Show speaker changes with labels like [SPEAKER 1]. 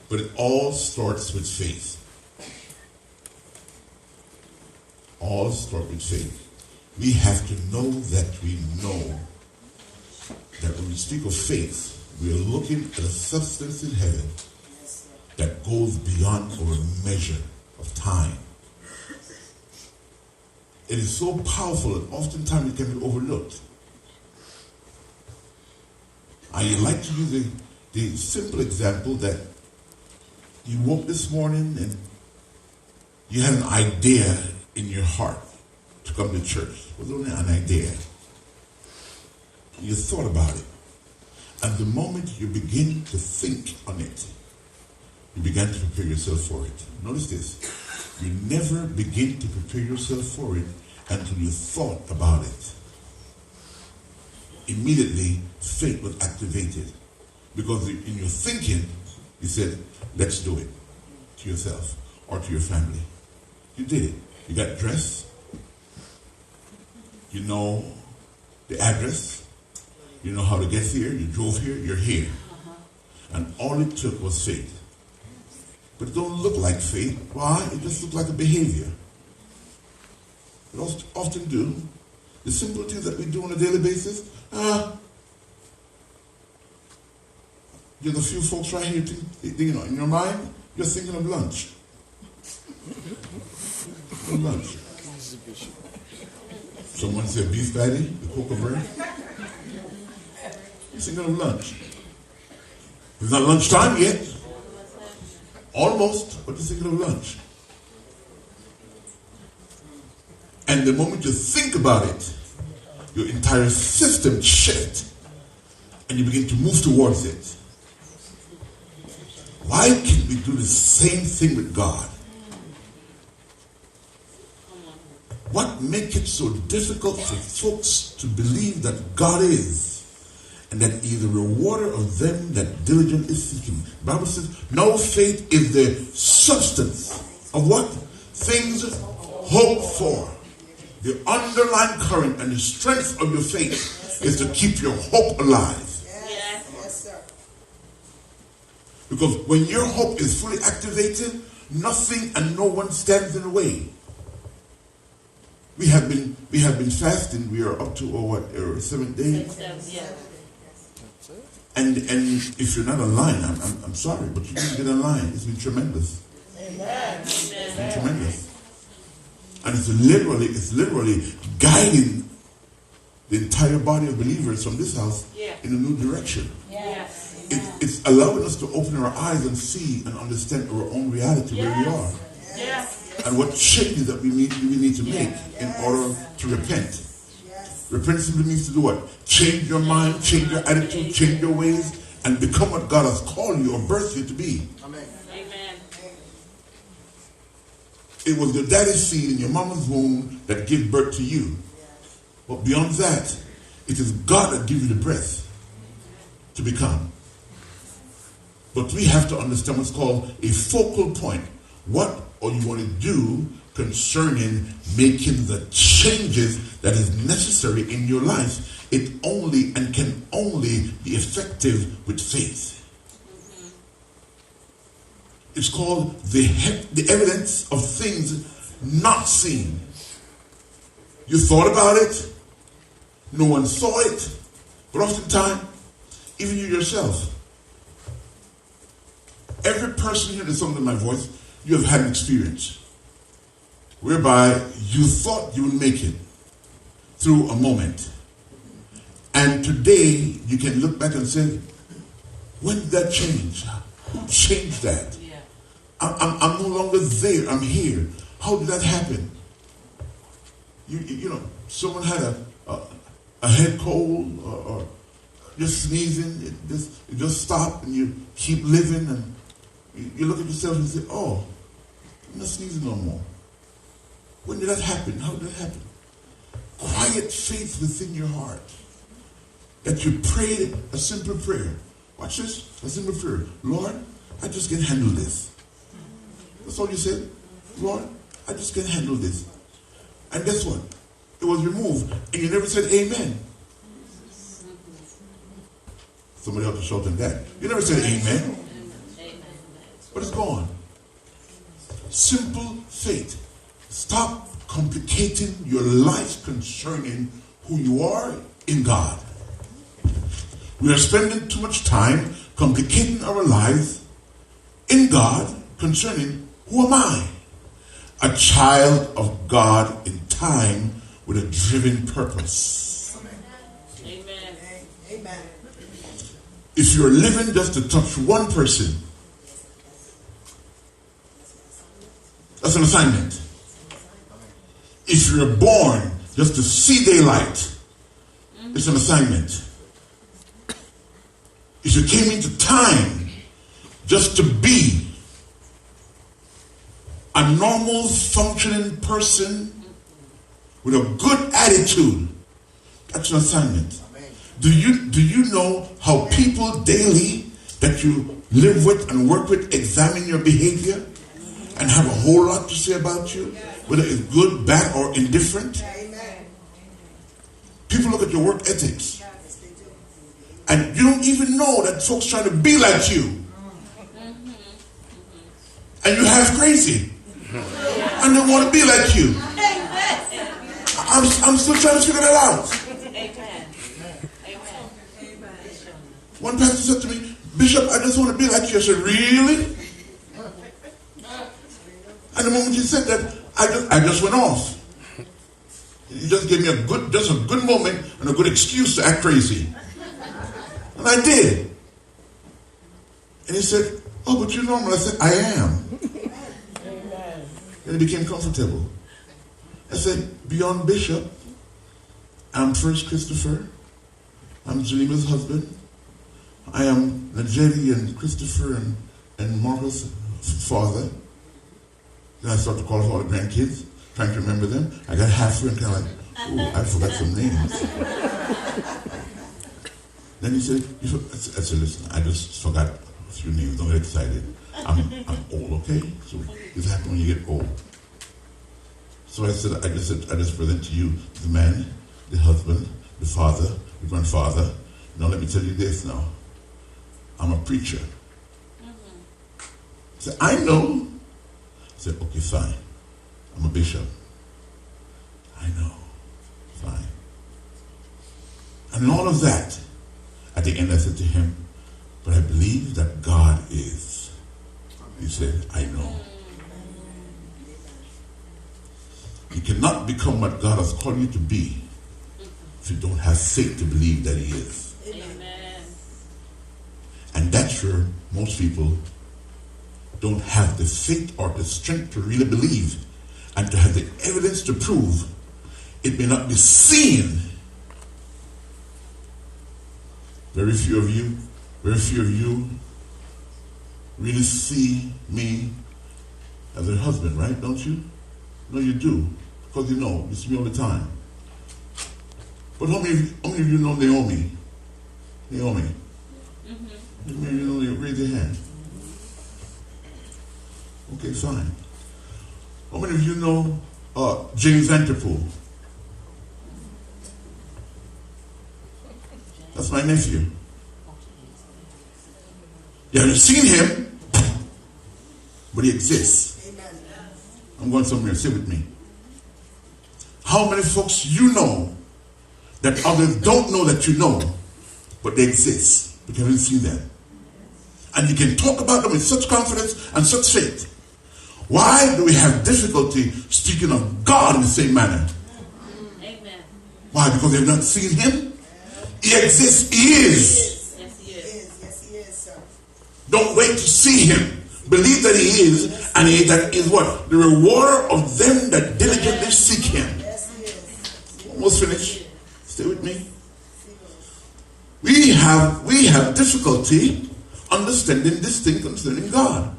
[SPEAKER 1] But it all starts with faith. All start with faith. We have to know that we know that when we speak of faith, we are looking at a substance in heaven that goes beyond our measure of time. It is so powerful and oftentimes it can be overlooked. I like to use the simple example that you woke this morning and you had an idea in your heart to come to church. It was only an idea. You thought about it. And the moment you begin to think on it, you began to prepare yourself for it. Notice this. You never begin to prepare yourself for it until you thought about it. Immediately, faith was activated. Because in your thinking, you said, let's do it. To yourself or to your family. You did it. You got dressed. You know the address. You know how to get here. You drove here. You're here. And all it took was faith. But it don't look like faith. Why? It just looks like a behavior. It often do. The simple things that we do on a daily basis. There's a few folks right here, in your mind, you're thinking of lunch. Lunch. Someone said beef patty, the cocoa bread. You're thinking of lunch. It's not lunchtime yet. Almost, but you're thinking of lunch. And the moment you think about it, your entire system shifts and you begin to move towards it. Why can't we do the same thing with God? What makes it so difficult for folks to believe that God is and that He is the rewarder of them that diligently seek Him? The Bible says, no, faith is the substance of what? Things hoped for. The underlying current and the strength of your faith is to keep your hope alive.
[SPEAKER 2] Yes, sir.
[SPEAKER 1] Because when your hope is fully activated, nothing and no one stands in the way. We have been fasting. We are up to our 7th day. And if you're not online, I'm sorry, but you need to get online. It's been tremendous.
[SPEAKER 2] Amen.
[SPEAKER 1] It's been tremendous. And it's literally guiding the entire body of believers from this house in a new direction.
[SPEAKER 2] Yes.
[SPEAKER 1] It's allowing us to open our eyes and see and understand our own reality where we are.
[SPEAKER 2] Yes.
[SPEAKER 1] And what changes that we need to make in order to repent. Repent simply means to do what? Change your mind, change your attitude, change your ways, and become what God has called you or birthed you to be.
[SPEAKER 2] Amen.
[SPEAKER 1] It was your daddy's seed in your mama's womb that gave birth to you. But beyond that, it is God that gives you the breath to become. But we have to understand what's called a focal point. What are you want to do concerning making the changes that is necessary in your life? It only and can only be effective with faith. It's called the evidence of things not seen. You thought about it. No one saw it. But oftentimes, even you yourself, every person here that's under my voice, you have had an experience whereby you thought you would make it through a moment. And today, you can look back and say, when did that change? Who changed that? I'm no longer there. I'm here. How did that happen? You know, someone had a head cold or just sneezing. It just stopped, and you keep living, and you look at yourself and say, "Oh, I'm not sneezing no more." When did that happen? How did that happen? Quiet faith within your heart that you prayed a simple prayer. Watch this, a simple prayer. Lord, I just can't handle this. That's all you said. Lord, I just can't handle this. And guess what? It was removed. And you never said amen. Somebody else to shout on that. You never said amen. But it's gone. Simple faith. Stop complicating your life concerning who you are in God. We are spending too much time complicating our lives in God concerning who am I? A child of God in time with a driven purpose.
[SPEAKER 2] Amen.
[SPEAKER 3] Amen.
[SPEAKER 1] If you're living just to touch one person, that's an assignment. If you're born just to see daylight, it's an assignment. If you came into time just to be a normal functioning person with a good attitude, that's an assignment. Do you know how people daily that you live with and work with examine your behavior and have a whole lot to say about you, whether it's good, bad, or indifferent?
[SPEAKER 3] Amen.
[SPEAKER 1] People look at your work ethics. And you don't even know that folks trying to be like you. And you half crazy. And they want to be like you. I'm still trying to figure that out.
[SPEAKER 2] Amen. Amen.
[SPEAKER 1] One pastor said to me, Bishop, I just want to be like you. I said, really? And the moment he said that, I just went off. He just gave me a good moment and a good excuse to act crazy. And I did. And he said, oh, but you're normal. I said, I am.
[SPEAKER 2] Amen.
[SPEAKER 1] And he became comfortable. I said, beyond Bishop, I'm first Christopher. I'm Janima's husband. I am Najeri and Christopher and Margaret's father. Then I started to call all the grandkids, trying to remember them. I got halfway and kind of like, oh, I forgot some names. Then he said, I said, listen, I just forgot a few names. Don't get excited. I'm old, okay? So this happens when you get old. So I just present to you the man, the husband, the father, the grandfather. Now let me tell you this now. I'm a preacher. I said, I know. I said, okay, fine. I'm a bishop. I know. Fine. And in all of that, at the end I said to him, but I believe that God is. He said, I know. You cannot become what God has called you to be if you don't have faith to believe that He is.
[SPEAKER 2] Amen.
[SPEAKER 1] And that's where most people don't have the faith or the strength to really believe and to have the evidence to prove. It may not be seen. Very few of you really see me as a husband, right? Don't you? No, you do. Because you know, you see me all the time. But how many of you know Naomi? Naomi. How many of you know Naomi? Raise your hand. Okay, fine. How many of you know James Vanderpool? That's my nephew. You haven't seen him, but he exists. I'm going somewhere. Sit with me. How many folks you know that others don't know that you know, but they exist, but you haven't seen them? And you can talk about them with such confidence and such faith. Why do we have difficulty speaking of God in the same manner?
[SPEAKER 2] Amen.
[SPEAKER 1] Why? Because they've not seen Him? He exists. He is.
[SPEAKER 2] Yes, He is.
[SPEAKER 3] Yes, He is, sir.
[SPEAKER 1] Don't wait to see Him. Believe that He is, and He that is what? The rewarder of them that diligently seek Him.
[SPEAKER 3] Yes, He is.
[SPEAKER 1] Almost finished. Stay with me. We have difficulty understanding this thing concerning God.